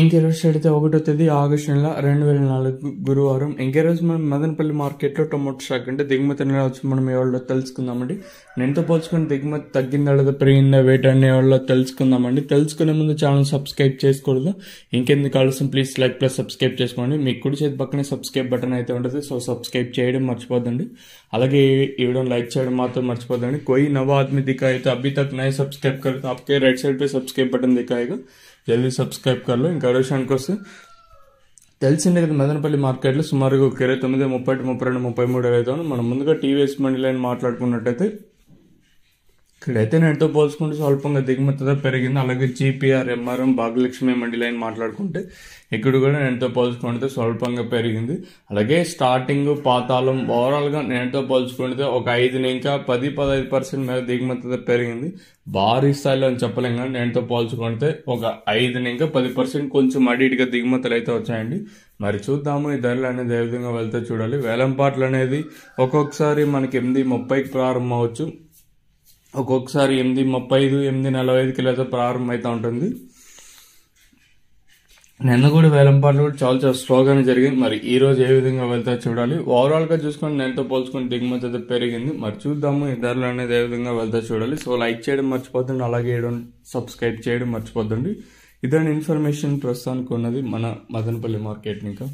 ఇంకెరోజు అయితే 1వ తేదీ ఆగస్టు నెల 2004 గురువారం. ఇంకెరోజు మనం మదనపల్లి మార్కెట్లో టొమాటో స్టాక్ అంటే దిగుమతి అనేది వచ్చి మనం ఎవరిలో తెలుసుకుందామండి. నేనుతో పోల్చుకొని దిగుమతి తగ్గిందా లేదా పెరిగిందా వెయిట్ అనే ఎవరిలో తెలుసుకుందామండి. తెలుసుకునే ముందు ఛానల్ సబ్స్క్రైబ్ చేసుకోకూడదు. ఇంకెందుకు ఆలస్యం ప్లీజ్ లైక్ ప్లస్ సబ్స్క్రైబ్ చేసుకోండి. మీ కుడి చేతి పక్కనే సబ్స్క్రైబ్ బటన్ అయితే ఉంటుంది. సో సబ్స్క్రైబ్ చేయడం మర్చిపోద్దండి. అలాగే ఈ వీడియోని లైక్ చేయడం మాత్రం మర్చిపోద్దండి. कोई नवा आदमी दिखा है तो अभी तक नए सब्सक्राइब कर तो आपके राइट साइड पे सब्सक्राइब बटन दिखाएगा, जल्दी सब्सक्राइब कर लो. ఇంకా విషయానికి వస్తే తెలిసిందే కదా, మదనపల్లి మార్కెట్లో సుమారుగా 29, 30, 32, 33 అయితే మనం ముందుగా టీవీఎస్ మండి లైన్ మాట్లాడుకున్నట్టయితే ఇక్కడైతే నేటితో పోల్చుకుంటే స్వల్పంగా దిగుమతి పెరిగింది. అలాగే జీపీఆర్, ఎంఆర్ఎం, భాగ్యలక్ష్మి మండి లైన్ మాట్లాడుకుంటే ఇక్కడ కూడా నేటితో పోల్చుకుంటే స్వల్పంగా పెరిగింది. అలాగే స్టార్టింగ్ పాతాళం ఓవరాల్గా నేటితో పోల్చుకుంటే ఒక 5 ఇంకా 10-15% మేర దిగుమతి పెరిగింది. భారీ స్థాయిలో అని చెప్పలేం కానీ నేటితో పోల్చుకుంటే ఒక 5 ఇంకా 10% కొంచెం అడిటిగా దిగుమతులు అయితే వచ్చాయండి. మరి చూద్దాము ఈ ధరలు అనేది ఏ విధంగా వెళ్తే చూడాలి. వేలంపాట్లు అనేది ఒక్కొక్కసారి మనకి 8:30కి ప్రారంభం అవ్వచ్చు, ఒక్కొక్కసారి 8:35, 8:45కి లేదా ప్రారంభం అయితే ఉంటుంది. నిన్న కూడా వేలంపాట్లు కూడా చాలా స్లోగానే జరిగింది. మరి ఈ రోజు ఏ విధంగా వెళ్తా చూడాలి. ఓవరాల్ గా చూసుకొని నేనుతో పోల్చుకొని దిగుమతి అయితే పెరిగింది. మరి చూద్దాము ఈ ధరలు అనేది ఏ విధంగా వెళ్తా చూడాలి. సో లైక్ చేయడం మర్చిపోద్దండి, అలాగే సబ్స్క్రైబ్ చేయడం మర్చిపోద్దండి. ఇదని ఇన్ఫర్మేషన్ ప్రస్తుతానికి ఉన్నది మన మదనపల్లి మార్కెట్. ఇంకా